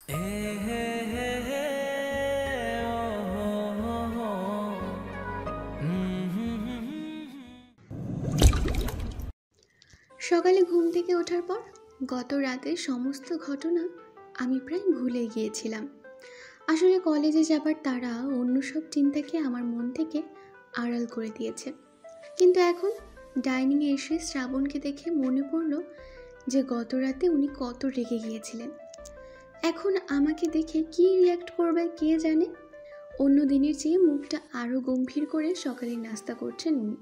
সকালে ঘুম থেকে ওঠার পর গত রাতের সমস্ত ঘটনা আমি প্রায় ভুলে গিয়েছিলাম। আসলে কলেজে যাবার তাড়া অন্য সব চিন্তাকে আমার মন থেকে আড়াল করে দিয়েছে। কিন্তু এখন ডাইনিংয়ে এসে শ্রাবণকে দেখে মনে পড়ল যে গত রাতে উনি কত রেগে গিয়েছিলেন। এখন আমাকে দেখে কি রিয়াক্ট করবে কে জানে। অন্য দিনের চেয়ে মুখটা আরও গম্ভীর করে সকালে নাস্তা করছেন উনি।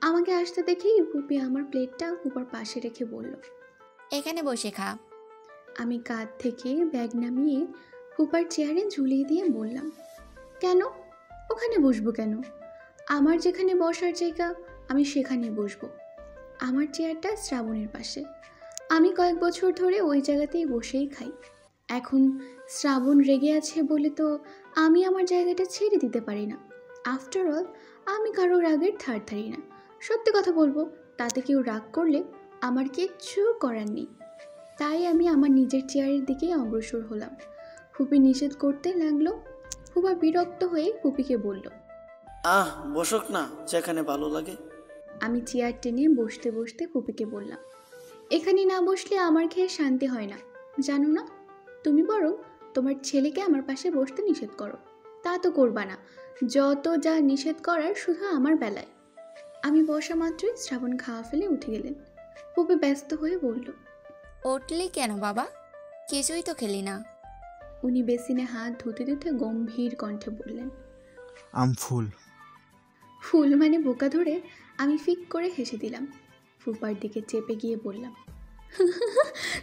আমাকে আসতে দেখেই ফুপি আমার প্লেটটা ফুপার পাশে রেখে বলল, এখানে বসে খা। আমি কাঁধ থেকে ব্যাগ নামিয়ে ফুপার চেয়ারে ঝুলিয়ে দিয়ে বললাম, কেন? ওখানে বসবো কেন? আমার যেখানে বসার জায়গা আমি সেখানেই বসবো। আমার চেয়ারটা শ্রাবণের পাশে। আমি কয়েক বছর ধরে ওই জায়গাতেই বসেই খাই। এখন শ্রাবণ রেগে আছে বলে তো আমি আমার জায়গাটা ছেড়ে দিতে পারি না। আফটার অল আমি কারো রাগের ধার ধারি না। সত্যি কথা বলবো, তাতে কেউ রাগ করলে আমার কিচ্ছু করার নেই। তাই আমি আমার নিজের চেয়ারের দিকেই অগ্রসর হলাম। ফুপি নিষেধ করতে লাগলো। ফুপা বিরক্ত হয়ে ফুপিকে বলল, বসুক না, যেখানে ভালো লাগে। আমি চেয়ার টেনে বসতে বসতে ফুপিকে বললাম, এখানে না বসলে আমার খেয়ে শান্তি হয় না, জানো না? তুমি বরং তোমার ছেলেকে আমার পাশে বসতে নিষেধ করো। তা তো করবা না, যত যা নিষেধ করার শুধু আমার বেলায়। আমি বসা মাত্রই শ্রাবণ খাওয়া ফেলে উঠে গেলেন। ফুপি ব্যস্ত হয়ে বলল, উঠলি কেন বাবা? কিছুই তো খেলি না। উনি বেসিনে হাত ধুতে ধুতে গম্ভীর কণ্ঠে বললেন, ফুল। ফুল মানে বোকা ধরে আমি ফিক করে হেসে দিলাম। ফুপার দিকে চেপে গিয়ে বললাম,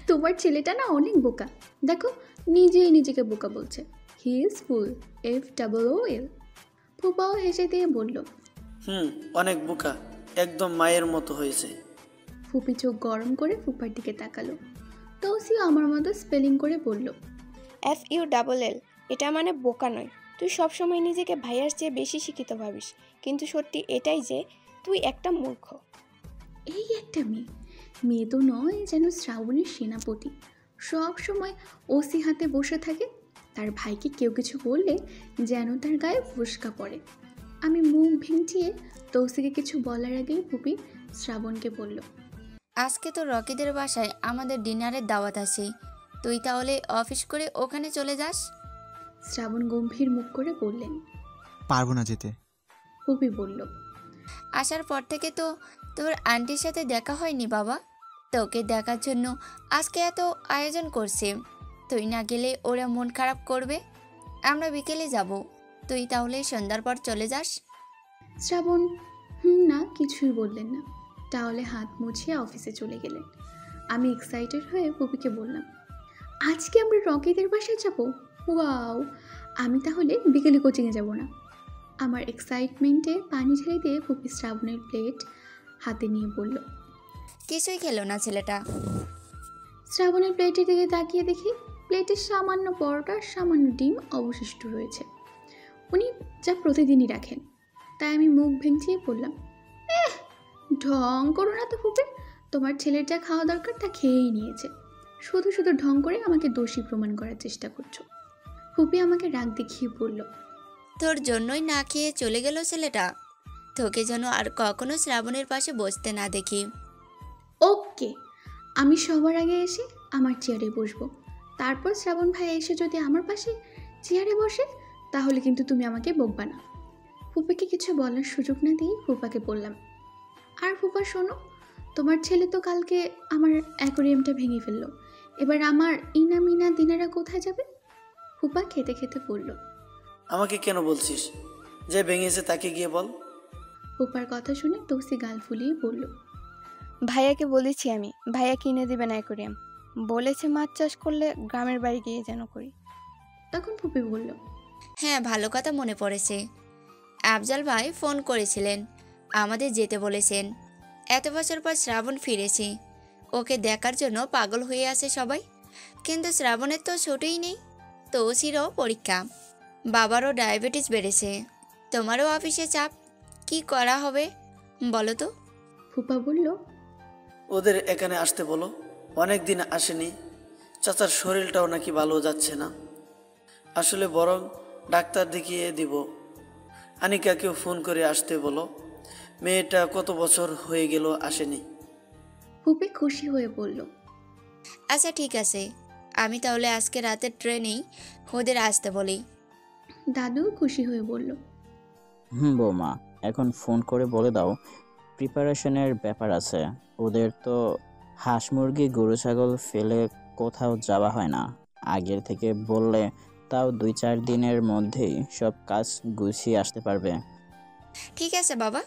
তোমার ছেলেটা না অনেক বোকা। দেখো, নিজেই নিজেকে বোকা বলছে। He is full, FOOL। ফুপাও হেসে দিয়ে বলল, অনেক বোকা, একদম মায়ের মতো হয়েছে। ফুপি চোখ গরম করে ফুপার দিকে তাকালো। তৌসিও আমার মতো স্পেলিং করে বলল, FULL। এটা মানে বোকা নয়। তুই সবসময় নিজেকে ভাইয়ার চেয়ে বেশি শিক্ষিত ভাবিস, কিন্তু সত্যি এটাই যে তুই একটা মূর্খ। এই একটা মেয়ে তো নয়, যেন শ্রাবণের সেনাপতি। সব সময় ওসি হাতে বসে থাকে। তার ভাইকে কেউ কিছু বললে যেন তার গায়ে ফুসকা পড়ে। আমি মুখ ভেঙচিয়ে তৌসিকে কিছু বলার আগেই ফুপি শ্রাবণকে বলল, আজকে তো রকিদের বাসায় আমাদের ডিনারের দাওয়াত আছে, তুই তাহলে অফিস করে ওখানে চলে যাস। শ্রাবণ গম্ভীর মুখ করে বললেন, পারবো না যেতে। ফুপি বলল, আসার পর থেকে তো তোর আন্টির সাথে দেখা হয়নি বাবা। তোকে দেখার জন্য আজকে এত আয়োজন করছে, তুই না গেলে ওরা মন খারাপ করবে। আমরা বিকেলে যাব, তুই তাহলে সন্ধ্যার পর চলে যাস। শ্রাবণ না কিছুই বললেন না। তাহলে হাত মুছিয়ে অফিসে চলে গেলেন। আমি এক্সাইটেড হয়ে ফুপিকে বললাম, আজকে আমরা রকিদের বাসায় যাব? ওয়াও! আমি তাহলে বিকেলে কোচিংয়ে যাব না? আমার এক্সাইটমেন্টে পানি ঢেলে দিয়ে ফুপি শ্রাবণের প্লেট হাতে নিয়ে বলল, কিছুই খেলো না ছেলেটা। শ্রাবণের প্লেটের দিকে তাকিয়ে দেখি প্লেটের সামান্য পরোটা সামান্য ডিম অবশিষ্ট রয়েছে। উনি যা প্রতিদিনই রাখেন। তাই আমি মুখ ভেঙচিয়ে বললাম, ঢং করো না তো ফুপি, তোমার ছেলের যা খাওয়া দরকার তা খেয়েই নিয়েছে। শুধু শুধু ঢং করে আমাকে দোষী প্রমাণ করার চেষ্টা করছো। ফুপি আমাকে রাগ দেখিয়ে বলল, তোর জন্যই না খেয়ে চলে গেল ছেলেটা। তোকে যেন আর কখনো শ্রাবণের পাশে বসতে না দেখি। ওকে, আমি সবার আগে এসে আমার চেয়ারে বসবো। তারপর শ্রাবণ ভাই এসে যদি আমার পাশে চেয়ারে বসে তাহলে কিন্তু তুমি আমাকে বকবা না। ফুপাকে কিছু বলার সুযোগ না দিয়ে ফুপাকে বললাম, আর ফুপা শোনো, তোমার ছেলে তো কালকে আমার অ্যাকোরিয়ামটা ভেঙে ফেললো। এবার আমার ইনা মিনা দিনারা কোথায় যাবে? ফুপা খেতে খেতে বলল, আমাকে কেন বলছিস? যে ভেঙেছে তাকে গিয়ে বল। ফুপার কথা শুনে তৌসি গাল ফুলিয়ে বলল, ভাইয়াকে বলেছি আমি, ভাইয়া কিনে দেবে না অ্যাকোরিয়াম। বলেছে মাছ চাষ করলে গ্রামের বাড়ি গিয়ে যেন করি। তখন ফুপি বলল, হ্যাঁ, ভালো কথা মনে পড়েছে। আফজাল ভাই ফোন করেছিলেন, আমাদের যেতে বলেছেন। এত বছর পর শ্রাবণ ফিরেছে, ওকে দেখার জন্য পাগল হয়ে আছে সবাই। কিন্তু শ্রাবণের তো ছোটই নেই, তৌসিরও পরীক্ষা, বাবারও ডায়াবেটিস বেড়েছে, তোমারও অফিসে চাপ। কি করা হবে বলো তো? ফুপা বলল, ওদের এখানে আসতে বলো, অনেক দিন আসেনি। চাচার শরীরটাও নাকি ভালো যাচ্ছে না। আসলে বরং ডাক্তার দেখিয়ে দিব। আনিকাকেও ফোন করে আসতে বলো। মেয়েটা কত বছর হয়ে গেল আসেনি। ফুপি খুশি হয়ে বলল, আচ্ছা ঠিক আছে, আমি তাহলে আজকে রাতের ট্রেনেই ওদের আসতে বলি। দাদু খুশি হয়ে বলল, বৌমা, এখন ফোন করে বলে দাও প্রিপারেশনের ব্যাপার আছে। ওদের তো হাঁস মুরগি গরু ছাগল ফেলে কোথাও যাওয়া হয় না। আগের থেকে বললে তাও 2-4 দিনের মধ্যেই সব কাজ গুছিয়ে আসতে পারবে। ঠিক আছে বাবা,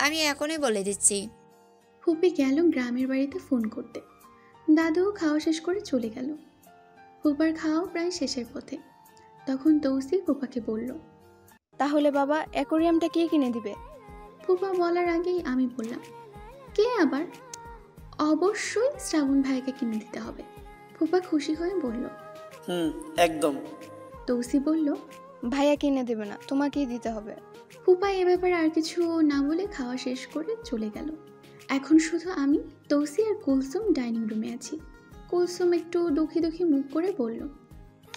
আমি এখনই বলে দিচ্ছি। ফুপি গেল গ্রামের বাড়িতে ফোন করতে। দাদুও খাওয়া শেষ করে চলে গেল। ফুপার খাওয়াও প্রায় শেষের পথে। তখন তৌসি ফুপাকে বলল, তাহলে বাবা অ্যাকোরিয়ামটা কে কিনে দিবে? ফুপা বলার আগেই আমি বললাম, কে আবার? অবশ্যই শ্রাবণ ভাইকে কিনে দিতে হবে। ফুপা খুশি হয়ে বলল। একদম। তৌসি বলল, ভাইয়া কিনে দেবে না, তোমাকেই দিতে হবে। ফুপা এ ব্যাপারে আর কিছু না বলে খাওয়া শেষ করে চলে গেল। এখন শুধু আমি, তৌসি আর কুলসুম ডাইনিং রুমে আছি। কুলসুম একটু দুঃখী দুঃখী মুখ করে বলল,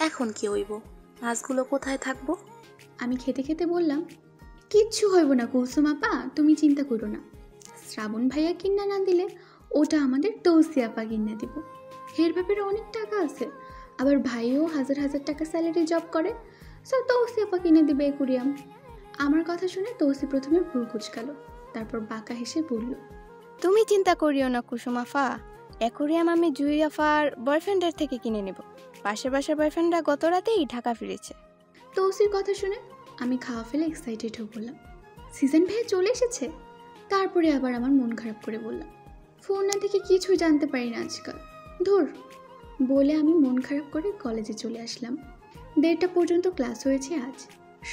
এখন কি হইব? মাছগুলো কোথায় থাকবো? আমি খেতে খেতে বললাম, কিচ্ছু হইব না কুলসুম আপা, তুমি চিন্তা করো না। শ্রাবণ ভাইয়া কিনা না দিলে ওটা আমাদের তৌসি আপা কিনে দিব। এর ব্যাপারে অনেক টাকা আছে, আবার ভাইও হাজার হাজার টাকা স্যালারি জব করে, সো তৌসি আপা কিনে দিবে অ্যাকোরিয়াম। আমার কথা শুনে তৌসি প্রথমে ভুল কুচকাল, তারপর বাঁকা হেসে বলল, তুমি চিন্তা করিও না কুসুম আফা, অ্যাকোরিয়াম আমি জুই আফার বয়ফ্রেন্ডের থেকে কিনে নেব। পাশের বাসার বয়ফ্রেন্ডরা গত রাতেই ঢাকা ফিরেছে। তৌসির কথা শুনে আমি খাওয়া ফেলে এক্সাইটেড হয়ে বললাম, সিজন ভাইয়া চলে এসেছে? তারপরে আবার আমার মন খারাপ করে বললাম, ফোন না থেকে কিছুই জানতে পারি না আজকাল, ধুর। বলে আমি মন খারাপ করে কলেজে চলে আসলাম। 1:30 পর্যন্ত ক্লাস হয়েছে আজ।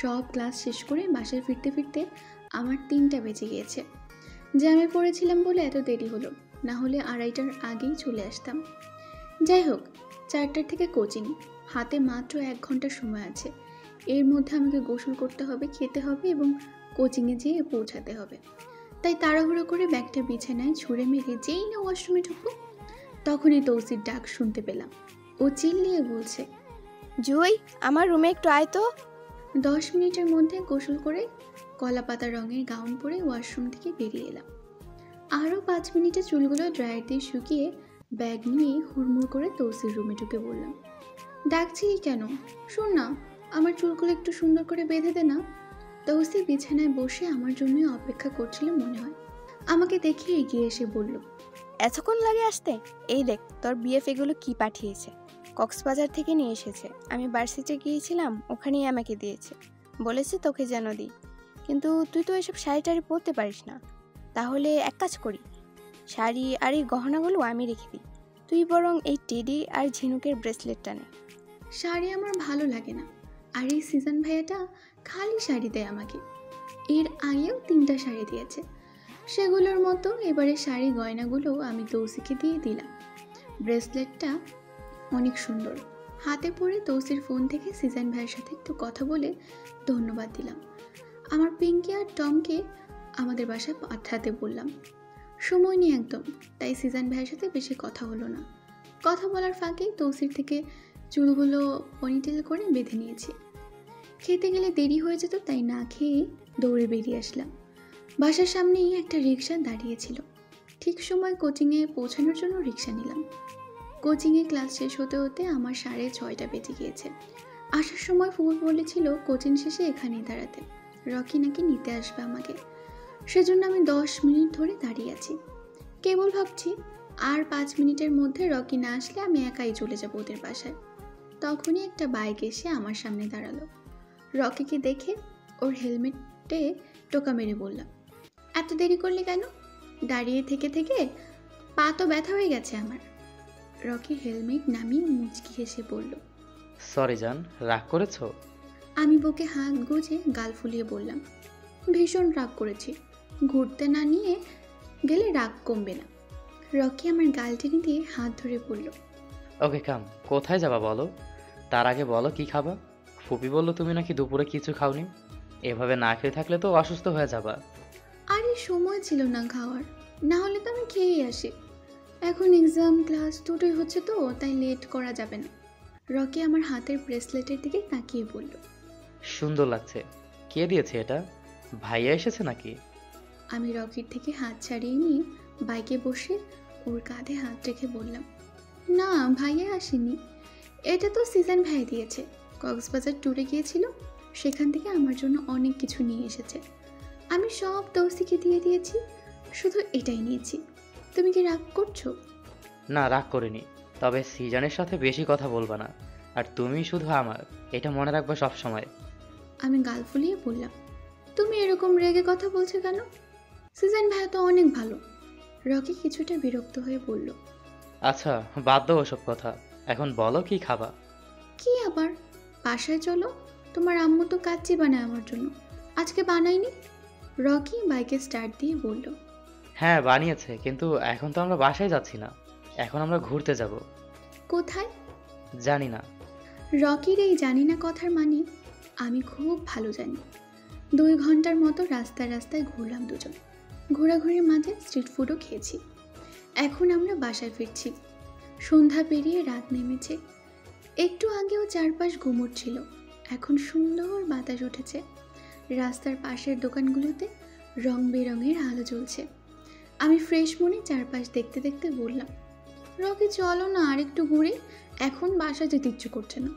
সব ক্লাস শেষ করে বাসায় ফিরতে ফিরতে আমার 3টা বেজে গিয়েছে। জ্যামে পড়েছিলাম বলে এত দেরি হলো, না হলে 2:30টার আগেই চলে আসতাম। যাই হোক, 4টার থেকে কোচিং, হাতে মাত্র 1 ঘন্টা সময় আছে। এর মধ্যে আমাকে গোসল করতে হবে, খেতে হবে এবং কোচিংয়ে যেয়ে পৌঁছাতে হবে। তাই তাড়াহুড়ো করে ব্যাগটা বিছানায় ছুঁড়ে মেরে যেই না ওয়াশরুমে ঢুকবো, তখনই তৌসির ডাক শুনতে পেলাম। ও চিল্লিয়ে বলছে, জুই, আমার রুমে একটু আয় তো। 10 মিনিটের মধ্যে গোসল করে কলা পাতা রঙের গাউন পরে ওয়াশরুম থেকে বেরিয়ে এলাম। আরও 5 মিনিটে চুলগুলো ড্রায়ার দিয়ে শুকিয়ে ব্যাগ নিয়ে হুড়মুড় করে তৌসির রুমে ঢুকে বললাম, ডাকছিলি কেন? শোন না, আমার চুলগুলো একটু সুন্দর করে বেঁধে দে না। তৌসি বিছানায় বসে আমার জন্যই অপেক্ষা করছিল মনে হয়। আমাকে দেখে এগিয়ে এসে বলল, এতক্ষণ লাগে আসতে? এই দেখ তোর বিএফ এগুলো কি পাঠিয়েছে, কক্সবাজার থেকে নিয়ে এসেছে। আমি ভার্সিটিতে গিয়েছিলাম, ওখানেই আমাকে দিয়েছে, বলেছে তোকে যেন দিই। কিন্তু তুই তো এসব শাড়ি টাড়ি পরতে পারিস না। তাহলে এক কাজ করি, শাড়ি আর এই গহনাগুলো আমি রেখে দিই, তুই বরং এই টেডি আর ঝিনুকের ব্রেসলেটটা নে। শাড়ি আমার ভালো লাগে না, আর এই সিজন ভাইয়াটা খালি শাড়ি দেয় আমাকে। এর আগেও 3টা শাড়ি দিয়েছে, সেগুলোর মতো এবারে শাড়ি গয়নাগুলো আমি তৌসিকে দিয়ে দিলাম। ব্রেসলেটটা অনেক সুন্দর। হাতে পরে তৌসির ফোন থেকে সিজন ভাইয়ের সাথে একটু কথা বলে ধন্যবাদ দিলাম। আমার পিঙ্কি আর টমকে আমাদের বাসায় পাঠাতে বললাম। সময় নেই একদম, তাই সিজন ভাইয়ের সাথে বেশি কথা হলো না। কথা বলার ফাঁকেই তৌসির থেকে চুলগুলো পনিটেল করে বেঁধে নিয়েছি। খেতে গেলে দেরি হয়ে যেত, তাই না খেয়ে দৌড়ে বেরিয়ে আসলাম। বাসার সামনেই একটা রিক্সা দাঁড়িয়েছিল। ঠিক সময় কোচিংয়ে পৌঁছানোর জন্য রিক্সা নিলাম। কোচিংয়ে ক্লাস শেষ হতে হতে আমার 6:30 বেজে গিয়েছে। আসার সময় ফুল বলেছিল কোচিং শেষে এখানেই দাঁড়াতে, রকি নাকি নিতে আসবে আমাকে। সেজন্য আমি 10 মিনিট ধরে দাঁড়িয়ে আছি। কেবল ভাবছি আর 5 মিনিটের মধ্যে রকি না আসলে আমি একাই চলে যাব ওদের বাসায়। তখনই একটা বাইক এসে আমার সামনে দাঁড়ালো। রকিকে দেখে ওর হেলমেটে টোকা মেরে বললাম, এত দেরি করলে কেন? দাঁড়িয়ে থেকে থেকে পা তো ব্যথা হয়ে গেছে আমার। রকি হেলমেট নামিয়ে মুচকি হেসে বলল, সরি জান, রাগ করেছো? আমি বুকে হাত গুজে গাল ফুলিয়ে বললাম, ভীষণ রাগ করেছি, ঘুরতে না নিয়ে গেলে রাগ কমবে না। রকি আমার গাল টেনে দিয়ে হাত ধরে বলল, ওকে কাম, কোথায় যাবা বলো? তার আগে বলো কি খাবা? ফুপি বললো তুমি নাকি দুপুরে কিছু খাওনি। এভাবে না খেয়ে থাকলে তো অসুস্থ হয়ে যাবা। আরে সময় ছিল না খাওয়ার, না হলে তো আমি খেয়েই আসি। এখন এক্সাম ক্লাস দুটোই হচ্ছে তো, তাই লেট করা যাবে না। রকি আমার হাতের ব্রেসলেটের দিকে তাকিয়ে বলল। সুন্দর লাগছে। কে দিয়েছে এটা? ভাইয়া এসেছে নাকি? আমি রকির থেকে হাত ছাড়িয়ে নিয়ে বাইকে বসে ওর কাঁধে হাত রেখে বললাম, না ভাইয়া আসেনি, এটা তো সিজন ভাই দিয়েছে। কক্সবাজার ট্যুরে গিয়েছিল, সেখান থেকে আমার জন্য অনেক কিছু নিয়ে এসেছে। আমি সব দোস্তিকে দিয়ে দিয়েছি, শুধু এটাই নিয়েছি। তুমি কি রাগ করছো? না, রাগ করিনি। তবে সিজনের সাথে বেশি কথা বলবা না। আর তুমি শুধু আমার, এটা মনে রাখবা সব সময়। আমি গাল ফুলিয়ে বললাম, তুমি এরকম রেগে কথা বলছো কেন? সিজন ভাইয়া তো অনেক ভালো। রকি কিছুটা বিরক্ত হয়ে বলল, আচ্ছা, বাদ দাও ওসব কথা। এখন বলো কি খাবা? কি আবার? বাসায় চলো, তোমার আম্মু তো কাচ্চি বানায় আমার জন্য, আজকে বানাইনি। রকি বাইকে স্টার্ট দিয়ে বলল, হ্যাঁ বানিয়েছে, কিন্তু এখন তো আমরা বাসায় যাচ্ছি না। এখন আমরা ঘুরতে যাব। কোথায়? জানি না। রকির এই জানি না কথার মানে আমি খুব ভালো জানি। 2 ঘন্টার মতো রাস্তায় রাস্তায় ঘুরলাম দুজন। ঘোরাঘুরির মাঝে স্ট্রিট ফুডও খেয়েছি। এখন আমরা বাসায় ফিরছি। সন্ধ্যা পেরিয়ে রাত নেমেছে। একটু আগেও চারপাশ গুমট ছিল, এখন সুন্দর বাতাস উঠেছে। রাস্তার পাশের দোকানগুলোতে রং বেরঙের আলো জ্বলছে। আমি ফ্রেশ মনে চারপাশ দেখতে দেখতে বললাম, রকি চলো না আর একটু ঘুরে, এখন বাসা যেতে ইচ্ছে করছে না।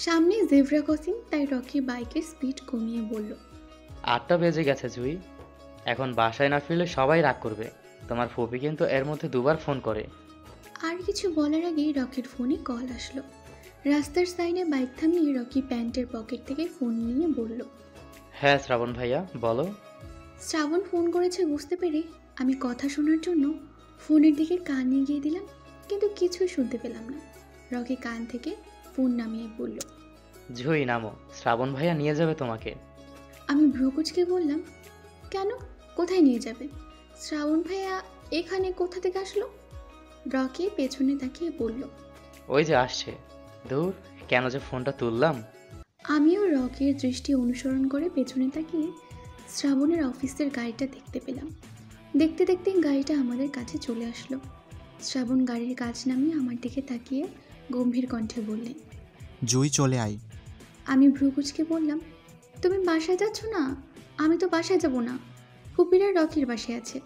সামনে জেব্রা ক্রসিং, তাই রকি বাইকের স্পিড কমিয়ে বলল, 8টা বেজে গেছে জুই। এখন বাসায় না ফিরলে সবাই রাগ করবে। তোমার ফুপি কিন্তু এর মধ্যে 2বার ফোন করে। আর কিছু বলার আগেই রকির ফোনে কল আসলো। রাস্তার সাইডে বাইক থামিয়ে রকি প্যান্টের পকেট থেকে ফোন নিয়ে বলল, হ্যাঁ শ্রাবণ ভাইয়া, বলো। শ্রাবণ ফোন করেছে বুঝতে পেরে আমি কথা শোনার জন্য ফোনের দিকে কান এগিয়ে দিলাম, কিন্তু কিছুই শুনতে পেলাম না। রকি কান থেকে ফোন নামিয়ে বলল, জুই নামো, শ্রাবণ ভাইয়া নিয়ে যাবে তোমাকে। আমি ভ্রুকুচকে বললাম, কেন, কোথায় নিয়ে যাবে? শ্রাবণ ভাইয়া এখানে কোথা থেকে আসলো? রকি পেছনে তাকিয়ে বলল, ওই যে আসছে। দূর, কেন যে ফোনটা তুললাম। আমিও রকির দৃষ্টি অনুসরণ করে পেছনে তাকিয়ে শ্রাবণের অফিসের গাড়িটা দেখতে পেলাম। দেখতে দেখতে গাড়িটা আমাদের কাছে চলে আসলো। শ্রাবণ গাড়ির কাছ নামিয়ে আমার দিকে তাকিয়ে গম্ভীর কণ্ঠে বললেন, জুই চলে আয়। আমি ভ্রুকুচকে বললাম, তুমি বাসায় যাচ্ছ না? আমি তো বাসায় যাব না, ফুপিরা রকির বাসায় আছে।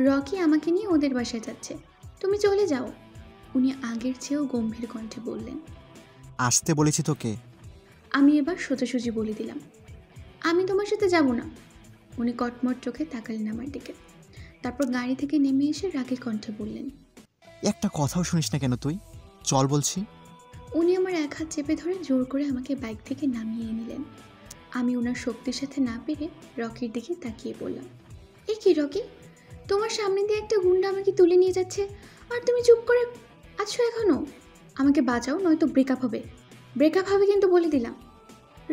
রকি আমাকে নিয়ে ওদের বাসায় যাচ্ছে, তুমি চলে যাও। উনি আগের চেয়েও গম্ভীর কণ্ঠে বললেন। আসতে বলেছি তোকে। আমি এবার সোজাসুজি বলে দিলাম, আমি তোমার সাথে যাব না। উনি কটমট চোখে তাকালেন আমার দিকে, তারপর গাড়ি থেকে নেমে এসে রাগী কণ্ঠে বললেন, একটা কথাও শুনিস না কেন তুই? চল বলছি। উনি আমার এক হাত চেপে ধরে জোর করে আমাকে বাইক থেকে নামিয়ে নিলেন। আমি ওনার শক্তির সাথে না পেরে রকির দিকে তাকিয়ে বললাম, এ কি রকি, তোমার সামনে দিয়ে একটা গুন্ডা আমাকে তুলে নিয়ে যাচ্ছে আর তুমি চুপ করে আছো এখনো? আমাকে বাঁচাও, নয়তো ব্রেকআপ হবে। ব্রেকআপ হবে কিন্তু বলে দিলাম।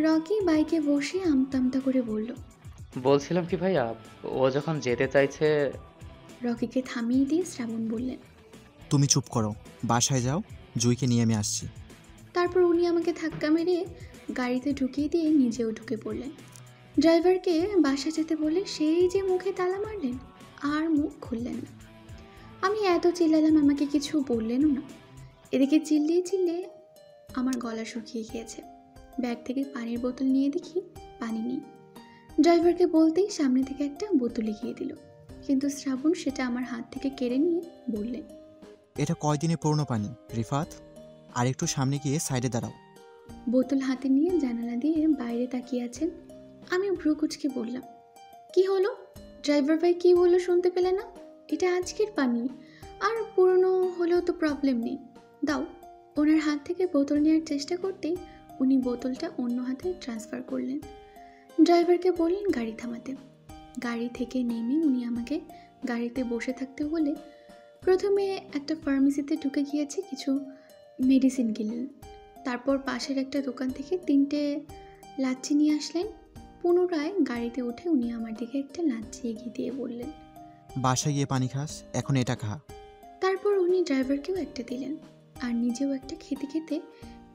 রকি বাইকে বসে আমতা আমতা করে বলল। বলছিলাম কি ভাইয়া, ও যখন যেতে চাইছে। রকিকে থামিয়ে দিয়ে শ্রাবণ বললেন, তুমি চুপ করো, বাসায় যাও, জুইকে নিয়ে আমি আসছি। তারপর উনি আমাকে ধাক্কা মেরে গাড়িতে ঢুকিয়ে দিয়ে নিজেও ঢুকে পড়লেন। ড্রাইভারকে বাসা যেতে বলে সেই যে মুখে তালা মারলেন, আর মুখ খুললেন না। আমি এত চিল্লালাম, আমাকে কিছু বললেনও না। এদিকে চিল্লিয়ে চিল্লিয়ে আমার গলা শুকিয়ে গিয়েছে। ব্যাগ থেকে পানির বোতল নিয়ে দেখি পানি নেই। ড্রাইভারকে বলতেই সামনে থেকে একটা বোতল এগিয়ে দিল, কিন্তু শ্রাবণ সেটা আমার হাত থেকে কেড়ে নিয়ে বললেন, এটা কয়দিনের পুরনো পানি রিফাত, আর একটু সামনে গিয়ে সাইডে দাঁড়াও। বোতল হাতে নিয়ে জানালা দিয়ে বাইরে তাকিয়ে আছেন। আমি ভ্রুকুচকে বললাম, কি হলো? ড্রাইভার ভাই কি বললো শুনতে পেলে না? এটা আজকের পানি, আর পুরনো হলেও তো প্রবলেম নেই, দাও। ওনার হাত থেকে বোতল নেওয়ার চেষ্টা করতেই উনি বোতলটা অন্য হাতে ট্রান্সফার করলেন। ড্রাইভারকে বললেন গাড়ি থামাতে। গাড়ি থেকে নেমে উনি আমাকে গাড়িতে বসে থাকতে বলে প্রথমে একটা ফার্মেসিতে ঢুকে গিয়েছে, কিছু মেডিসিন কিনলেন। তারপর পাশের একটা দোকান থেকে 3টে লাচ্ছি নিয়ে আসলেন। পুনরায় গাড়িতে উঠে উনি আমার দিকে একটা লাচ্ছি এগিয়ে দিয়ে বললেন, বাসায় গিয়ে পানি খাস, এখন এটা খা। তারপর উনি ড্রাইভারকেও একটা দিলেন আর নিজেও একটা খেতে খেতে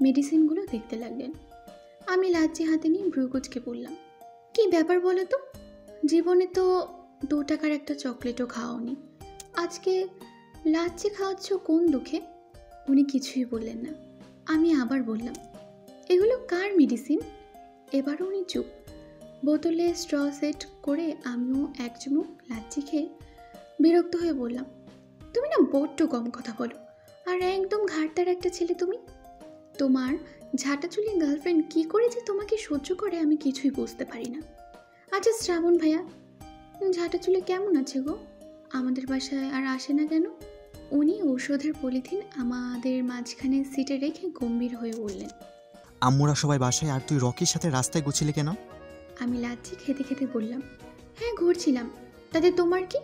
মেডিসিনগুলো দেখতে লাগলেন। আমি লাচ্ছি হাতে নিয়ে ভ্রুকুচকে বললাম, কি ব্যাপার বলো তো? জীবনে তো 2 টাকার একটা চকলেটও খাওয়াওনি, আজকে লাচ্ছি খাওয়াচ্ছ কোন দুঃখে? উনি কিছুই বললেন না। আমি আবার বললাম, এগুলো কার মেডিসিন? এবারও উনি চুপ। বোতলে স্ট্র সেট করে আমিও এক চুমুক লাচ্ছি খেয়ে বিরক্ত হয়ে বললাম, তুমি না বড্ড কম কথা বলো, আর একদম ঘাড়তার একটা ছেলে তুমি। তোমার ঝাঁটাচুলি গার্লফ্রেন্ড কি করে যে তোমাকে সহ্য করে আমি কিছুই বুঝতে পারি না। আচ্ছা শ্রাবণ ভাইয়া, ঝাঁটাচুলি কেমন আছে গো? আমাদের বাসায় আর আসে না কেন? উনি ঔষধের পলিথিন আমাদের মাঝখানে সিটে রেখে গম্ভীর হয়ে বললেন। আম্মুরা সবাই বাসায়, আর তুই রকির সাথে রাস্তায় গুছিলি কেন? আমি লাচ্ছি খেতে খেতে বললাম, হ্যাঁ ঘুরছিলাম, তাতে তোমার কি?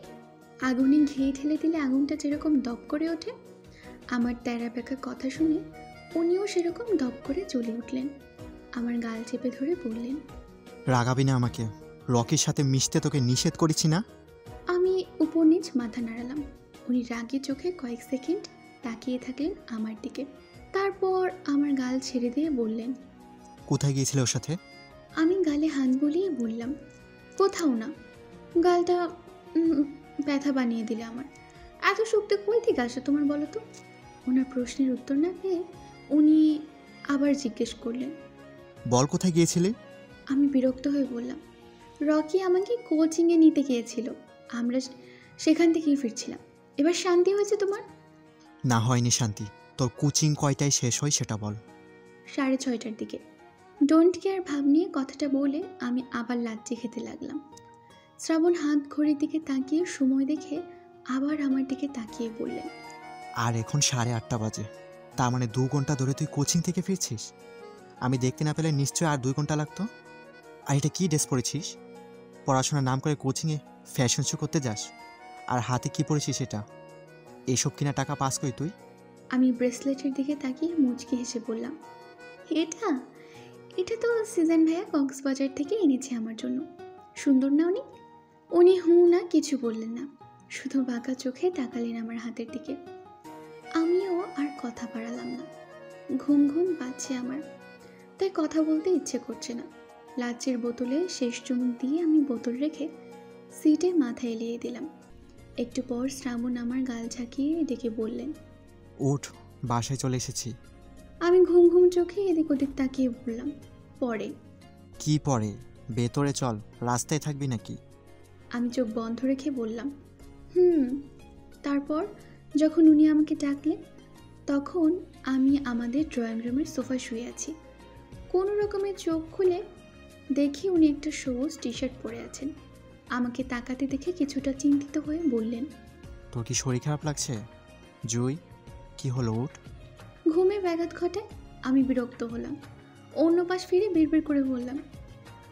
আগুনে ঘি ঢেলে দিলে আগুনটা যেরকম দপ করে ওঠে, আমার তেরা বেঁকা কথা শুনে উনিও সেরকম দপ করে জ্বলে উঠলেন। আমার গাল চেপে ধরে বললেন, রাগাবি না আমাকে, রকির সাথে মিশতে তোকে নিষেধ করেছি না? আমি উপর নিচ মাথা নাড়ালাম। উনি রাগী চোখে কয়েক সেকেন্ড তাকিয়ে থাকলেন আমার দিকে, তারপর আমার গাল ছেড়ে দিয়ে বললেন, কোথায় গিয়েছিলে ওর সাথে? আমি গালে হাত বুলিয়ে বললাম, কোথাও না। গালটা ব্যথা বানিয়ে দিলে আমার। এত শক্তি কই থেকে আসে তোমার বলো তো? ওনার প্রশ্নের উত্তর না পেয়ে উনি আবার জিজ্ঞেস করলেন, বল কোথায় গিয়েছিলে? আমি বিরক্ত হয়ে বললাম, রকি আমাকে কোচিংয়ে নিতে গিয়েছিল, আমরা সেখান থেকেই ফিরছিলাম। এবার শান্তি হয়েছে তোমার? না হয়নি শান্তি, তোর কোচিং কয়টায় শেষ হয় সেটা বল। 6:30টার দিকে। ডোন্ট কেয়ার ভাব নিয়ে কথাটা বলে আমি আবার লাচ্ছি খেতে লাগলাম। শ্রাবণ হাত ঘড়ির দিকে তাকিয়ে সময় দেখে আবার আমার দিকে তাকিয়ে বললেন, আর এখন 8:30 বাজে, তার মানে 2 ঘন্টা ধরে তুই কোচিং থেকে ফিরছিস? আমি দেখতে না পেলে নিশ্চয়ই আর 2 ঘন্টা লাগতো। আর এটা কী ড্রেস পরেছিস? পড়াশোনার নাম করে কোচিংয়ে ফ্যাশন শো করতে যাস, আর হাতে কি পরেছিস এটা? এইসব কিনা টাকা পাস করি তুই? আমি ব্রেসলেটের দিকে তাকিয়ে মুচকি হেসে বললাম, এটা এটা তো সিজন ভাইয়া কক্সবাজার থেকে এনেছে আমার জন্য। সুন্দর না উনি? উনি না কিছু বললেন না, শুধু বাঁকা চোখে তাকালেন আমার হাতের দিকে। আমিও আর কথা বাড়ালাম না। ঘুম ঘুম পাচ্ছে আমার, তাই কথা বলতে ইচ্ছে করছে না। লাচ্ছির বোতলে শেষ চুমুক দিয়ে আমি বোতল রেখে সিটে মাথা এলিয়ে দিলাম। একটু পর শ্রাবণ আমার গাল ঝাঁকিয়ে ডেকে বললেন, উঠ, বাসায় চলে এসেছি। আমি ঘুম ঘুম চোখে এদিক ওদিক তাকিয়ে বললাম, পরে। কি পরে? ভেতরে চল, রাস্তায় থাকবি নাকি? আমি চোখ বন্ধ রেখে বললাম, তারপর যখন উনি আমাকে ডাকলেন তখন আমি আমাদের ড্রয়িং রুমের সোফায় শুয়ে আছি। কোনো রকমে চোখ খুলে দেখি উনি একটা সবুজ টি শার্ট পরে আছেন। আমাকে তাকাতে দেখে কিছুটা চিন্তিত হয়ে বললেন, তোর কি শরীর খারাপ লাগছে? জুই, কি হলো? উঠ। ঘুমে ব্যাঘাত ঘটায় আমি বিরক্ত হলাম। অন্য পাশ ফিরে বিড়বিড় করে বললাম,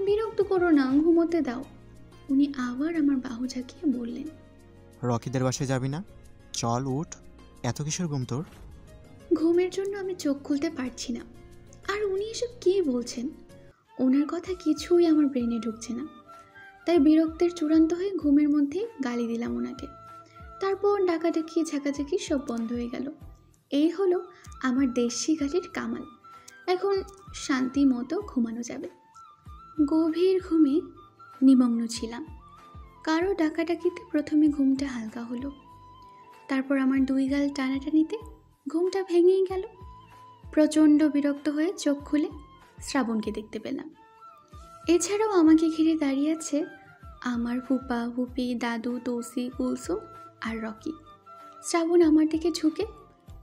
বিরক্ত করো না, ঘুমোতে দাও। উনি আবার আমার বাহু ঝাঁকিয়ে বললেন, রকিদের বাসায় যাবি না? চল উঠ, এত কিসের ঘুম তোর? ঘুমের জন্য আমি চোখ খুলতে পারছি না। আর উনি এসব কী বলছেন? ওনার কথা কিছুই আমার ব্রেনে ঢুকছে না। তাই বিরক্তের চূড়ান্ত হয়ে ঘুমের মধ্যে গালি দিলাম ওনাকে। তারপর ডাকাডাকি ঝাঁকাঝাঁকি সব বন্ধ হয়ে গেল। এই হলো আমার দেশি গালির কামাল। এখন শান্তি মতো ঘুমানো যাবে। গভীর ঘুমে নিমগ্ন ছিলাম। কারো ডাকাডাকিতে প্রথমে ঘুমটা হালকা হলো, তারপর আমার 2 গাল টানাটানিতে ঘুমটা ভেঙেই গেল। প্রচণ্ড বিরক্ত হয়ে চোখ খুলে শ্রাবণকে দেখতে পেলাম। এছাড়াও আমাকে ঘিরে দাঁড়িয়ে আছে আমার ফুপা, ফুপি, দাদু, তৌসি, কুলসুম আর রকি। শ্রাবণ আমার দিকে ঝুঁকে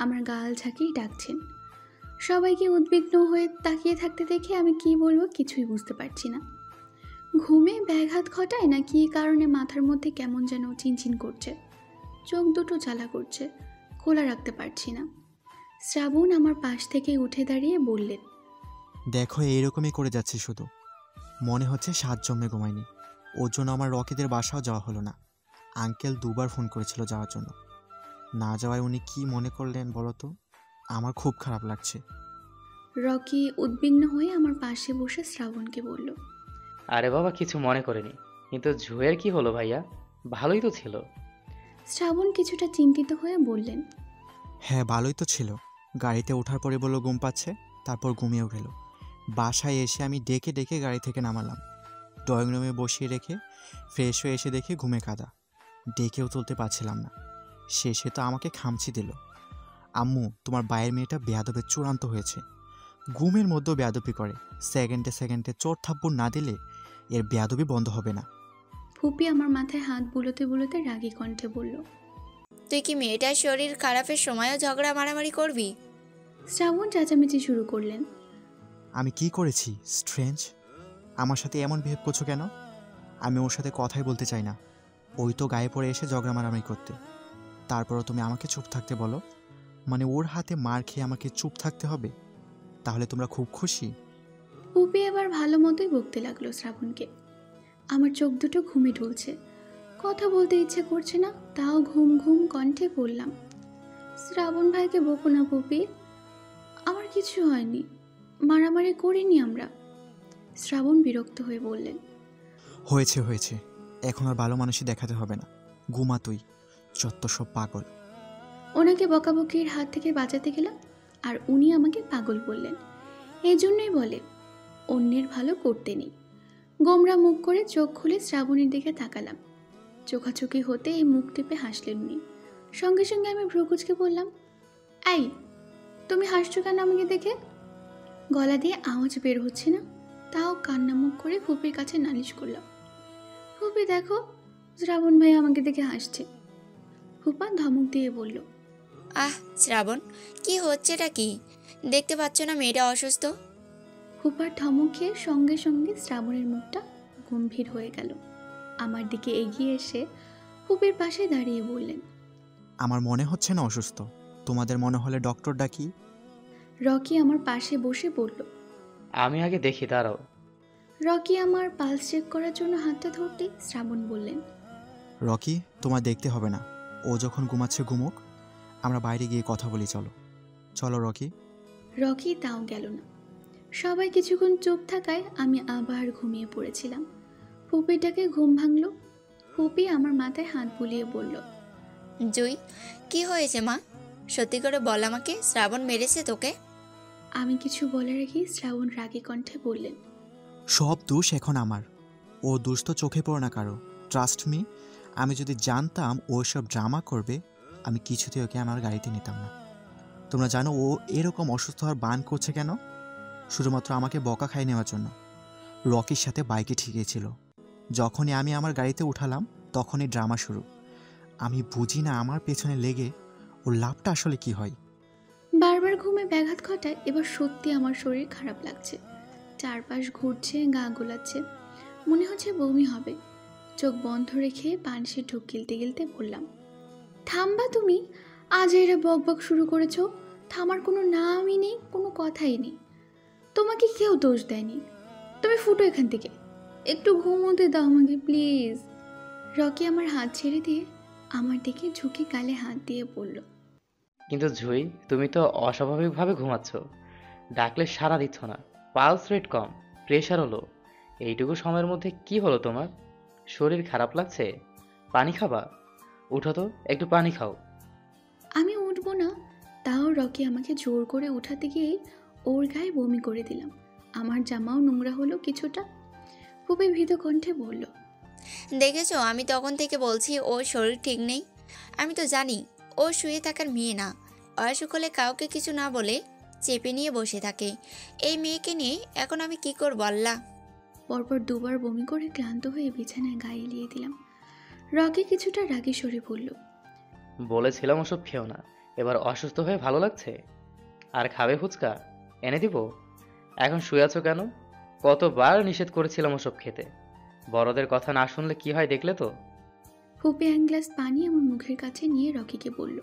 আমার গাল ঝাঁকিয়ে ডাকছেন। সবাইকে উদ্বিগ্ন হয়ে তাকিয়ে থাকতে দেখে আমি কি বলবো কিছুই বুঝতে পারছি না। ঘুমে ব্যাঘাত ঘটায় না কী কারণে মাথার মধ্যে কেমন যেন চিনচিন করছে, চোখ দুটো জ্বালা করছে, খোলা রাখতে পারছি না। শ্রাবণ আমার পাশ থেকে উঠে দাঁড়িয়ে বললেন, দেখো এইরকমই করে যাচ্ছে শুধু, মনে হচ্ছে 7 জন্মে ঘুমায়নি। ওর জন্য আমার রকিদের বাসাও যাওয়া হলো না। আঙ্কেল 2বার ফোন করেছিল যাওয়ার জন্য, না যাওয়ায় উনি কি মনে করলেন বলো তো? আমার খুব খারাপ লাগছে। রকি উদ্বিগ্ন হয়ে আমার পাশে বসে শ্রাবণকে বলল, আরে বাবা, কিছু মনে করেনি। কিন্তু জুয়ের কি হলো ভাইয়া? ভালোই তো ছিল। শ্রাবণ কিছুটা চিন্তিত হয়ে বললেন, হ্যাঁ ভালোই তো ছিল। গাড়িতে ওঠার পরে বললো ঘুম পাচ্ছে, তারপর ঘুমিয়েও গেল। বাসায় এসে আমি ডেকে ডেকে গাড়ি থেকে নামালাম, ড্রয়িং রুমে বসিয়ে রেখে ফ্রেশ হয়ে এসে দেখে ঘুমে কাদা, ডেকেও তুলতে পারছিলাম না। শেষে তো আমাকে খামচি দিল। আম্মু, তোমার বাইয়ের মেয়েটা বেয়াদবের চূড়ান্ত হয়েছে। ঘুমের মধ্যেও বেয়াদবি করে। সেকেন্ডে সেকেন্ডে চোর থাপ্পড় না দিলে এর বেয়াদবি বন্ধ হবে না। ফুপি আমার মাথায় হাত বুলোতে বুলোতে রাগী কণ্ঠে বলল, তুই কি মেয়েটার শরীর খারাপের সময়ও ঝগড়া মারামারি করবি? শ্রাবণ চেঁচামেচি শুরু করলেন। আমি কি করেছি স্ট্রেঞ্জ? আমার সাথে এমন বিহেভ করছো কেন? আমি ওর সাথে কথাই বলতে চাই না। ওই তো গায়ে পড়ে এসে ঝগড়া মারামারি করতে। তারপরও তুমি আমাকে চুপ থাকতে বলো? মানে ওর হাতে মার খেয়ে আমাকে চুপ থাকতে হবে? তাহলে তোমরা খুব খুশি? ফুপি এবার ভালো মতোই বকতে লাগলো শ্রাবণকে। আমার চোখ দুটো ঘুমে ঢুলছে, কথা বলতে ইচ্ছে করছে না, তাও ঘুম ঘুম কণ্ঠে বললাম, শ্রাবণ ভাইকে বকো না ফুপি, আমার কিছু হয়নি, মারামারি করিনি আমরা। শ্রাবণ বিরক্ত হয়ে বললেন, হয়েছে হয়েছে, এখন আর ভালো মানুষই দেখাতে হবে না। ঘুমা তুই, যত সব পাগল। ওনাকে বকাবকির হাত থেকে বাঁচাতে গেলাম আর উনি আমাকে পাগল বললেন। এই জন্যই বলে অন্যের ভালো করতে নেই। গোমরা মুখ করে চোখ খুলে শ্রাবণীর দিকে তাকালাম। চোখাচোখি হতে এই মুখ টিপে হাসলেন উনি। সঙ্গে সঙ্গে আমি ভ্রুকুচকে বললাম, এই তুমি হাসছো কেন আমাকে দেখে? গলা দিয়ে আওয়াজ বের হচ্ছে না, তাও কান্না মুখ করে ফুপির কাছে নালিশ করলাম, ফুপি দেখো শ্রাবণ ভাই আমাকে দেখে হাসছে। ফুপা ধমক দিয়ে বলল, আহ শ্রাবণ, কি হচ্ছেটা কি? দেখতে পাচ্ছ না মেয়েটা অসুস্থ? ফুপার ধমক খেয়ে সঙ্গে সঙ্গে শ্রাবণের মুখটা গম্ভীর হয়ে গেল। আমার দিকে এগিয়ে এসে ফুপির পাশে দাঁড়িয়ে বললেন, আমার মনে হচ্ছে না অসুস্থ। তোমাদের মনে হলে ডক্টর ডাকি। রকি আমার পাশে বসে বলল। আমি আগে দেখি, দাঁড়াও। রকি আমার পালস চেক করার জন্য হাতটা ধরতে শ্রাবণ বললেন, রকি, তোমার দেখতে হবে না। ও যখন ঘুমাচ্ছে ঘুমুক, আমরা বাইরে গিয়ে কথা বলি। চলো চলো রকি। রকি তাও গেল না। সবাই কিছুক্ষণ চুপ থাকায় আমি আবার ঘুমিয়ে পড়েছিলাম। ফুপিটাকে ঘুম ভাঙল। ফুপি আমার মাথায় হাত বুলিয়ে বলল, জুই, কি হয়েছে মা? সত্যি করে বল আমাকে, শ্রাবণ মেরেছে তোকে? আমি কিছু বলার আগেই শ্রাবণ রাগী কণ্ঠে বললেন, সব দোষ এখন আমার। ও দোষ তো চোখে পড়ে না কারো। ট্রাস্ট মি, আমি যদি জানতাম ও সব ড্রামা করবে, আমি কিছুতেই ওকে আমার গাড়িতে নিতাম না। তোমরা জানো ও এরকম অসুস্থ হওয়ার বান করছে কেন? শুধুমাত্র আমাকে বকা খাই নেওয়ার জন্য। রকির সাথে বাইকে ঠিকিয়েছিল। যখনই আমি আমার গাড়িতে উঠালাম, তখনই ড্রামা শুরু। আমি বুঝি না আমার পেছনে লেগে ওর লাভটা আসলে কি হয়। বারবার ঘুমে ব্যাঘাত ঘটায় এবার সত্যি আমার শরীর খারাপ লাগছে। চারপাশ ঘুরছে, গা গোলাচ্ছে, মনে হচ্ছে বমি হবে। চোখ বন্ধ রেখে পানসে ঢোক গিলতে গিলতে বললাম, থামবা তুমি? আজ এরা বক বক শুরু করেছো। থামার কোনো নামই নেই, কোনো কথাই নেই। তোমাকে কেউ দোষ দেয়নি, তুমি ফুটো এখান থেকে। একটু ঘুমোতে দাও আমাকে প্লিজ। রকি আমার হাত ছেড়ে দিয়ে আমার দিকে ঝুঁকে গালে হাত দিয়ে বলল, কিন্তু জুই, তুমি তো অস্বাভাবিকভাবে ঘুমাচ্ছ। ডাকলে সাড়া দিচ্ছ না। পালস রেট কম, প্রেশারও লো। এইটুকু সময়ের মধ্যে কি হলো তোমার? শরীর খারাপ লাগছে? পানি খাবা? উঠো তো, একটু পানি খাও। আমি উঠবো না, তাও রকি আমাকে জোর করে উঠাতে গিয়েই ওর গায়ে বমি করে দিলাম। আমার জামাও নোংরা হলো কিছুটা। খুবই ভীত কণ্ঠে বলল, দেখেছো, আমি তখন থেকে বলছি ওর শরীর ঠিক নেই। আমি তো জানি ও শুয়ে থাকার মেয়ে না। অসুখ হলে কাউকে কিছু না বলে চেপে নিয়ে বসে থাকে। এই মেয়েকে নিয়ে এখন আমি কি করবো আল্লাহ? পরপর দুবার বমি করে ক্লান্ত হয়ে বিছানায় গায়ে এলিয়ে দিলাম। রকি কিছুটা রাগী স্বরে বলল, বলেছিলাম ওসব খেও না। এবার অসুস্থ হয়ে ভালো লাগছে? আর খাবে ফুচকা? এনে দিব? এখন শুয়ে আছো কেন? কতবার নিষেধ করেছিলাম ওসব খেতে। বড়দের কথা না শুনলে কি হয় দেখলে তো। ফুপে এক গ্লাস পানি আমার মুখের কাছে নিয়ে রকিকে বলল,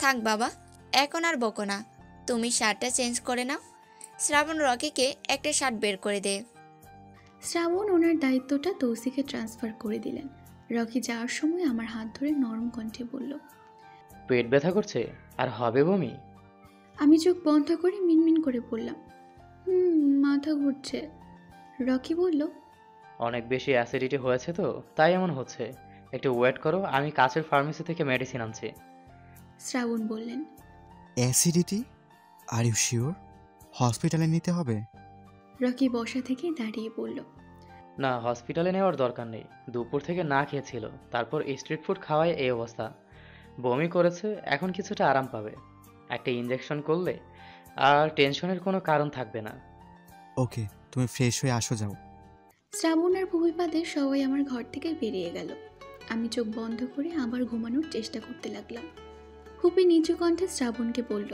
থাক বাবা, এখন আর বকো না। তুমি শার্টটা চেঞ্জ করে নাও। শ্রাবণ রকিকে একটা শার্ট বের করে দে। শ্রাবণ ওনার দায়িত্বটা তৌসিকে ট্রান্সফার করে দিলেন। রকি যাওয়ার সময় আমার হাত ধরে নরম কণ্ঠে বলল, পেট ব্যথা করছে আর হবে বমি? আমি চোখ বন্ধ করে মিনমিন করে বললাম, মাথা ঘুরছে। রকি বলল, অনেক বেশি অ্যাসিডিটি হয়েছে তো, তাই এমন হচ্ছে। একটু ওয়েট করো, আমি কাছের ফার্মেসি থেকে মেডিসিন আনছি। শ্রাবণ বললেন, অ্যাসিডিটি? Are you sure? হসপিটালে নিতে হবে? রকি বসা থেকে দাঁড়িয়ে বলল, না, হসপিটালে নেওয়ার দরকার নেই। দুপুর থেকে না খেয়েছিল, তারপর স্ট্রিট ফুড খাওয়ায় এই অবস্থা। বমি করেছে, এখন কিছুটা আরাম পাবে। একটা ইঞ্জেকশন করলে আর টেনশনের কোনো কারণ থাকবে না। ওকে, তুমি ফ্রেশ হয়ে আসো যাও। শ্রাবণ আর ভূমিপাদের সবাই আমার ঘর থেকে বেরিয়ে গেল। আমি চোখ বন্ধ করে আবার ঘুমানোর চেষ্টা করতে লাগলাম। ফুপি নিচু কণ্ঠে শ্রাবণকে বলল,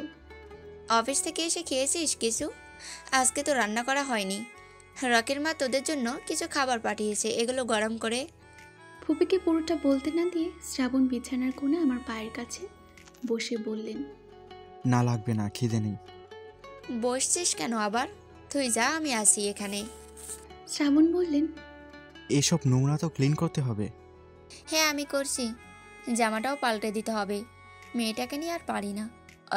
অফিস থেকে এসে খেয়েছিস কিছু? আজকে তো রান্না করা হয়নি। রকির মা তোদের জন্য কিছু খাবার পাঠিয়েছে, এগুলো গরম করে। ফুপিকে পুরোটা বলতে না দিয়ে শ্রাবণ বিছানার কোণে আমার পায়ের কাছে বসে বললেন, না লাগবে না, খিদে নেই। বসছিস কেন আবার? তুই যা, আমি আসি এখানে। শ্রাবণ বললেন, এসব নোংরা তো ক্লিন করতে হবে। হ্যাঁ আমি করছি, জামাটাও পাল্টে দিতে হবে। মেয়েটাকে নিয়ে আর পারি না,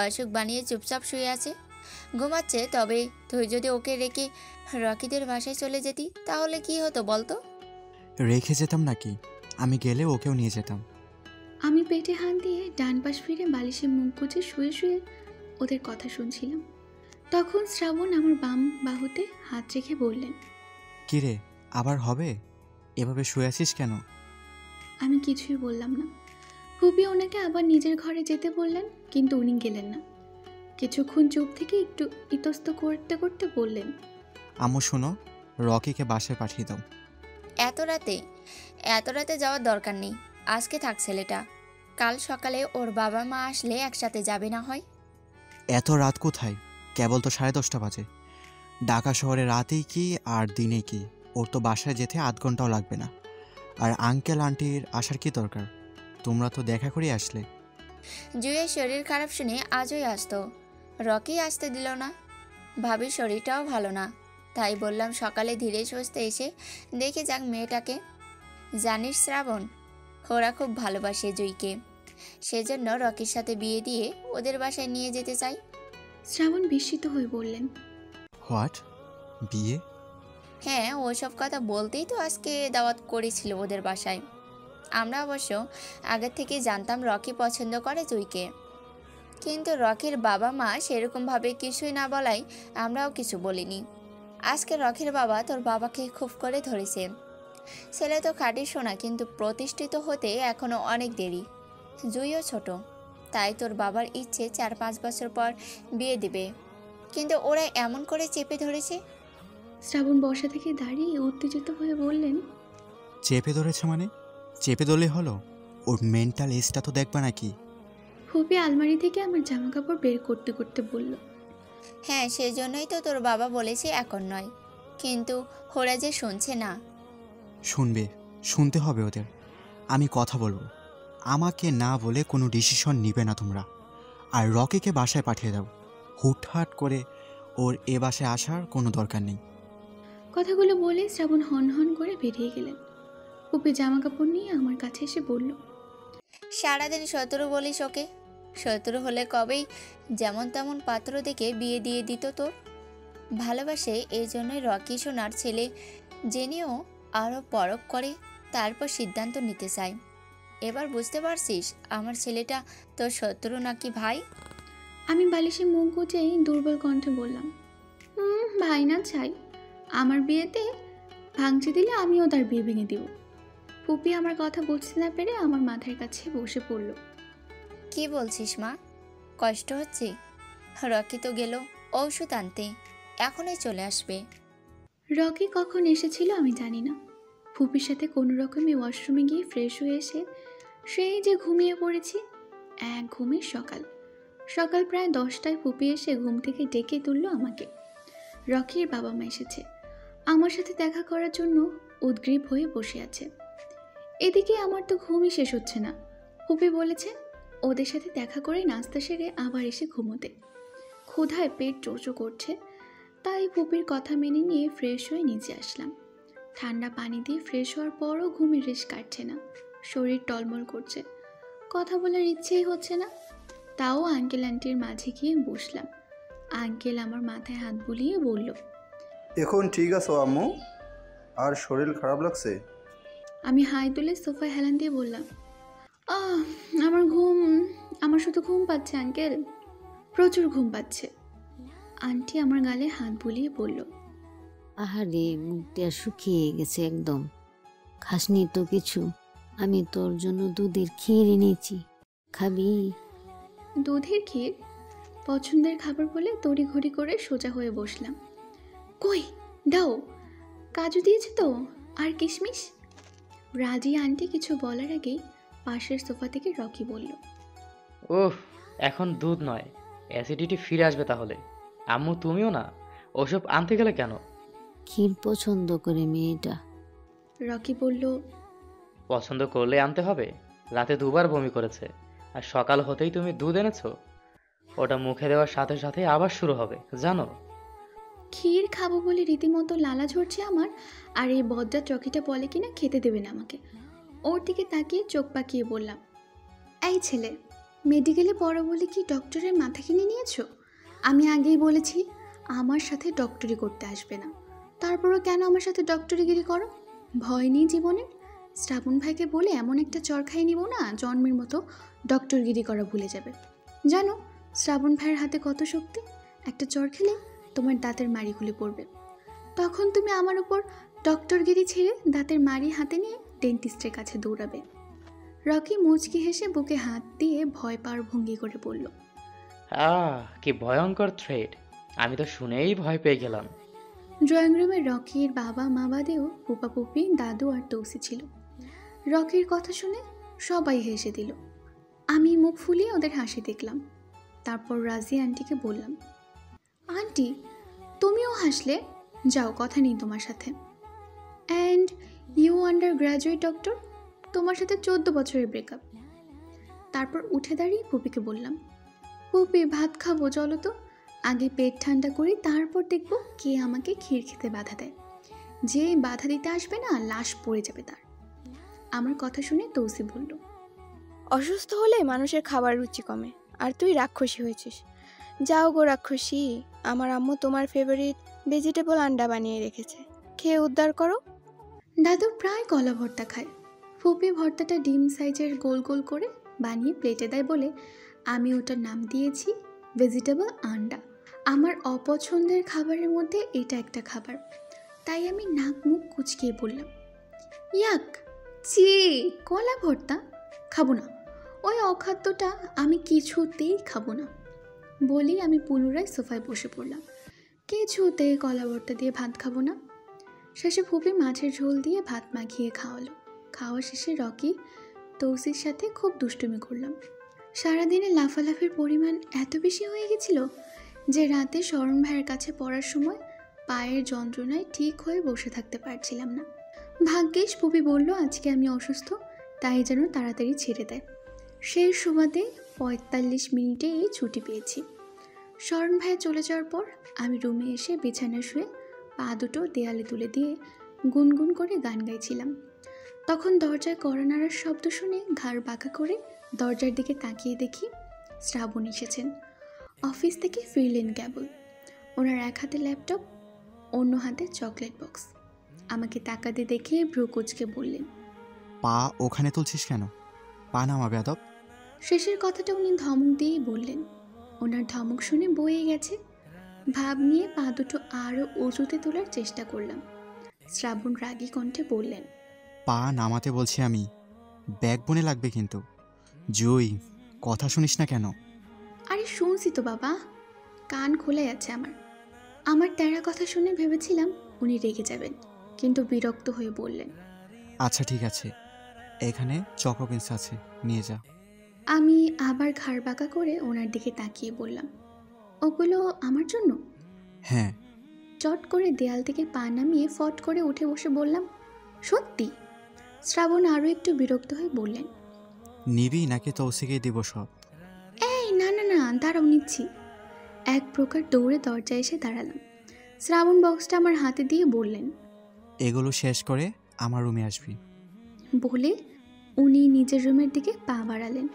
অসুখ বানিয়ে চুপচাপ শুয়ে আছে, ঘুমাচ্ছে। তবে তুই যদি ওকে রেখে রকিদের বাসায় চলে যেতি তাহলে কি হতো বলতো? রেখে যেতাম নাকি? আমি গেলে ওকেও নিয়ে যেতাম। আমি পেটে হাত দিয়ে ডান পাশ ফিরে বালিশে মুখ গুজে শুয়ে শুয়ে ওদের কথা শুনছিলাম। তখন শ্রাবণ আমার বাম বাহুতে হাত রেখে বললেন, কিরে, আবার হবে? এভাবে শুয়ে আছিস কেন? আমি কিছুই বললাম না। ফুপি ওনাকে আবার নিজের ঘরে যেতে বললেন, কিন্তু উনি গেলেন না। কিছুক্ষণ চুপ থেকে একটু ইতস্ত করতে করতে বললেন, আম্মু শোনো, রকিকে বাসায় পাঠিয়ে দাও। এত রাতে যাওয়ার দরকার নেই, আজকে থাক ছেলেটা। কাল সকালে ওর বাবা মা আসলে একসাথে যাবে না হয়। এত রাত কোথায়? কেবল তো 10:30 বাজে। ঢাকা শহরে রাতেই কি আর দিনে কি? ওর তো বাসায় যেতে আধ ঘন্টাও লাগবে না। আর আঙ্কেল আন্টির আসার কি দরকার? তোমরা তো দেখা করে আসলে। জুয়ের শরীর খারাপ শুনে আজই আসতো, রকি আসতে দিল না। ভাবির শরীরটাও ভালো না, তাই বললাম সকালে ধীরে সুস্থে এসে দেখে যাক মেয়েটাকে। জানিস শ্রাবণ, ওরা খুব ভালোবাসে জুইকে, সেজন্য রকির সাথে বিয়ে দিয়ে ওদের বাসায় নিয়ে যেতে চাই। শ্রাবণ বিস্মিত হয়ে বললেন, হোয়াট? বিয়ে? হ্যাঁ, ওসব কথা বলতেই তো আজকে দাওয়াত করেছিল ওদের বাসায়। আমরা অবশ্য আগের থেকেই জানতাম রকি পছন্দ করে জুইকে, কিন্তু রকির বাবা মা সেরকমভাবে কিছুই না বলায় আমরাও কিছু বলিনি। আজকে রকির বাবা তোর বাবাকে খুব করে ধরেছে। ছেলে তো খাঁটি সোনা, কিন্তু প্রতিষ্ঠিত হতে এখনো অনেক দেরি। জুইও ছোট, তাই তোর বাবার ইচ্ছে 4-5 বছর পর বিয়ে দিবে, কিন্তু ওরা এমন করে চেপে ধরেছে। শ্রাবণ বসা থেকে দাঁড়িয়ে উত্তেজিত হয়ে বললেন, চেপে ধরেছে মানে? চেপে ধরলে হলো? ওর মেন্টাল এজটা তো দেখবা নাকি? ফুপি আলমারি থেকে আমার জামা কাপড় বের করতে করতে বলল, হ্যাঁ, সেজন্যই তো তোর বাবা বলেছে এখন নয়, কিন্তু ওরা যে শুনছে না। শুনবে, শুনতে হবে ওদের। আমি কথা বলবো। আমাকে না বলে কোনো ডিসিশন নিবে না তোমরা। আর রকিকে বাসায় পাঠিয়ে দাও। হুটহাট করে ওর এ বাসায় আসার কোনো দরকার নেই। কথাগুলো বলে শ্রাবণ হন হন করে বেরিয়ে গেলেন। ফুপি জামা কাপড় নিয়ে আমার কাছে এসে বলল, সারাদিন শত্রু বলিস ওকে? শত্রু হলে কবেই যেমন তেমন পাত্র দেখে বিয়ে দিয়ে দিত তোর। ভালোবাসে, এই জন্যই রকি সোনার ছেলে জেনেও আরও পরখ করে তারপর সিদ্ধান্ত নিতে চায়। এবার বুঝতে পারছিস আমার ছেলেটা তোর শত্রু নাকি ভাই? আমি বালিশে মুখ গুজেই দুর্বল কণ্ঠে বললাম, ভাই না চাই। আমার বিয়েতে ভাঙচি দিলে আমিও তার বিয়ে ভেঙে দিব। ফুপি আমার কথা বুঝতে না পেরে আমার মাথার কাছে বসে পড়ল। কি বলছিস মা, কষ্ট হচ্ছে? রকি তো গেল ঔষধ আনতে, এখনই চলে আসবে। রকি কখন এসেছিল আমি জানি না। ফুপির সাথে কোনো রকমে ওয়াশরুমে গিয়ে ফ্রেশ হয়ে এসে সেই যে ঘুমিয়ে পড়েছি। এক ঘুমের সকাল সকাল প্রায় 10টায় ফুপি এসে ঘুম থেকে ডেকে তুলল আমাকে। রকির বাবা মা এসেছে, আমার সাথে দেখা করার জন্য উদ্গ্রীব হয়ে বসে আছে। এদিকে আমার তো ঘুমই শেষ হচ্ছে না। ফুপি বলেছে ওদের সাথে দেখা করে নাস্তা সেরে আবার এসে ঘুমোতে। ক্ষুধায় পেট চোচো করছে, তাই ফুপির কথা মেনে নিয়ে ফ্রেশ হয়ে নিচে আসলাম। ঠান্ডা পানি দিয়ে ফ্রেশ হওয়ার পরও ঘুমের রেশ কাটছে না, শরীর টলমল করছে, কথা বলার ইচ্ছেই হচ্ছে না। তাও আঙ্কেল আন্টির মাঝে গিয়ে বসলাম। আঙ্কেল আমার মাথায় হাত বুলিয়ে বলল, এখন ঠিক আছো আম্মু? আর শরীর খারাপ লাগছে? আমি হাই তুলে সোফায় হেলান দিয়ে বললাম, আহ আমার শুধু ঘুম পাচ্ছে আঙ্কেল, প্রচুর ঘুম পাচ্ছে। আন্টি আমার গালে হাত বুলিয়ে বলল, আহারে, মুখটা শুকিয়ে গেছে একদম। খাসনি তো কিছু? আমি তোর জন্য দুধের ক্ষীর এনেছি, খাবি? দুধের ক্ষীর পছন্দের খাবার বলে তড়িঘড়ি করে সোজা হয়ে বসলাম। কই দাও, কাজু দিয়েছে তো, আর কিশমিশ। রাজিয়া আন্টি কিছু বলার আগেই পাশের সোফা থেকে রকি বলল, ওহ, এখন দুধ নয়, অ্যাসিডিটি ফিরে আসবে তাহলে। আম্মু তুমিও না, ওসব আনতে গেলে কেন? ক্ষীর পছন্দ করে মেয়েটা। রকি বলল, পছন্দ করলে আনতে হবে। রাতে দুবার বমি করেছে, আর সকাল হতেই তুমি দুধ এনেছো। ওটা মুখে দেওয়ার সাথে সাথে আবার শুরু হবে, জানো? ক্ষীর খাবো বলে রীতিমতো লালা ঝরছে আমার, আর এই বজ্জাত রকিটা বলে কিনা খেতে দেবে না আমাকে। ওর দিকে তাকিয়ে চোখ পাকিয়ে বললাম, এই ছেলে, মেডিকেলে পড়ো বলে কি ডক্টরের মাথা কিনে নিয়েছো? আমি আগেই বলেছি আমার সাথে ডক্টরি করতে আসবে না, তারপরও কেন আমার সাথে ডক্টরিগিরি করো? ভয় নেই জীবনের? শ্রাবণ ভাইকে বলে এমন একটা চর খাইয়ে নিব না, জন্মের মতো ডক্টরগিরি করা ভুলে যাবে। জানো শ্রাবণ ভাইয়ের হাতে কত শক্তি? একটা চর খেলে তোমার দাঁতের মাড়ি খুলে পড়বে। তখন তুমি আমার উপর ডক্টরগিরি ছেড়ে দাঁতের মাড়ি হাতে নিয়ে ডেন্টিস্টের কাছে দৌড়াবে। রকি মুচকি হেসে বুকে হাত দিয়ে ভয় পাওয়ার ভঙ্গি করে বলল, কি ভয়ঙ্কর থ্রেড! আমি তো শুনেই ভয় পেয়ে গেলাম। ড্রয়িং রুমে রকির বাবা মা বাদেও পুপা পুপি, দাদু আর তৌসি ছিল। রকির কথা শুনে সবাই হেসে দিল। আমি মুখ ফুলিয়ে ওদের হাসি দেখলাম। তারপর রাজি আন্টিকে বললাম, আন্টি তুমিও হাসলে? যাও, কথা নেই তোমার সাথে। And you undergraduate doctor, তোমার সাথে 14 বছরের ব্রেকআপ। তারপর উঠে দাঁড়িয়ে পুপিকে বললাম, পুপি ভাত খাবো চলো তো, আগে পেট ঠান্ডা করি, তারপর দেখবো কে আমাকে ক্ষীর খেতে বাধা দেয়। যে বাধা দিতে আসবে না, লাশ পড়ে যাবে তার। আমার কথা শুনে তৌসি বলল, অসুস্থ হলে মানুষের খাবার রুচি কমে, আর তুই রাক্ষসী হয়েছিস। যাও গো রাক্ষসী, আমার আম্মু তোমার ফেভারিট ভেজিটেবল আন্ডা বানিয়ে রেখেছে, খেয়ে উদ্ধার করো। দাদু প্রায় কলা ভর্তা খায়। ফুপি ভর্তাটা ডিম সাইজের গোল গোল করে বানিয়ে প্লেটে দেয় বলে আমি ওটার নাম দিয়েছি ভেজিটেবল আন্ডা। আমার অপছন্দের খাবারের মধ্যে এটা একটা খাবার, তাই আমি নাক মুখ কুচকিয়ে বললাম, ইয়াক, চি, কলা ভর্তা খাবো না, ওই অখাদ্যটা আমি কিছুতেই খাবো না। বলি আমি পুনরায় সোফায় বসে পড়লাম। কিছুতেই কলা ভর্তা দিয়ে ভাত খাবো না। শেষে ফুপি মাছের ঝোল দিয়ে ভাত মাখিয়ে খাওয়ালো। খাওয়া শেষে রকি তৌসির সাথে খুব দুষ্টুমি করলাম। সারাদিনে লাফালাফির পরিমাণ এত বেশি হয়ে গেছিল যে রাতে শরণ ভাইয়ের কাছে পড়ার সময় পায়ের যন্ত্রণায় ঠিক হয়ে বসে থাকতে পারছিলাম না। ভাগ্যিস ফুপি বলল আজকে আমি অসুস্থ, তাই যেন তাড়াতাড়ি ছেড়ে দেয়। সেই সুবাদে 45 মিনিটেই ছুটি পেয়েছি। শরণ ভাই চলে যাওয়ার পর আমি রুমে এসে বিছানায় শুয়ে পা দুটো দেয়ালে তুলে দিয়ে গুনগুন করে গান গাইছিলাম। তখন দরজায় কড়া নাড়ার শব্দ শুনে ঘাড় বাঁকা করে দরজার দিকে তাকিয়ে দেখি শ্রাবণ এসেছেন। অফিস থেকে ফিরলেন কেবল। ওনার এক হাতে ল্যাপটপ, অন্য হাতে চকলেট বক্স। আমাকে তাকাতে দেখে ভ্রু কুঁচকে বললেন, পা ওখানে তুলছিস কেন? পা নামা বেয়াদব। শেষের কথাটা উনি ধমক দিয়েই বললেন। ওনার ধমক শুনে বয়ে গেছে। ভাব নিয়ে পা দুটো আরও উঁচুতে তোলার চেষ্টা করলাম। শ্রাবণ রাগী কণ্ঠে বললেন, পা নামাতে বলছি আমি, ব্যাগ বনে লাগবে কিন্তু। জুই, কথা শুনিস না কেন? আরে শুনছি তো বাবা, কান খোলে আছে আমার। আমার তেরা কথা শুনে ভেবেছিলাম উনি রেগে যাবেন, কিন্তু বিরক্ত হয়ে বললেন, আচ্ছা ঠিক আছে, এখানে চকোপিন্স আছে, নিয়ে যা। আমি আবার ঘাড় বাঁকা করে ওনার দিকে তাকিয়ে বললাম, ওগুলো আমার জন্য? হ্যাঁ। চট করে দেয়াল থেকে পা নামিয়ে ফট করে উঠে বসে বললাম, সত্যি? শ্রাবণ আরও একটু বিরক্ত হয়ে বললেন, নিবি নাকি তৌসিকেই দিব সব? এই না না না, দাঁড়াও, নিচ্ছি। এক প্রকার দৌড়ে দরজায় এসে দাঁড়ালাম। শ্রাবণ বক্সটা আমার হাতে দিয়ে বললেন, এগুলো শেষ করে আমার রুমে আসবি। বলে উনি নিজের রুমের দিকে পা বাড়ালেন।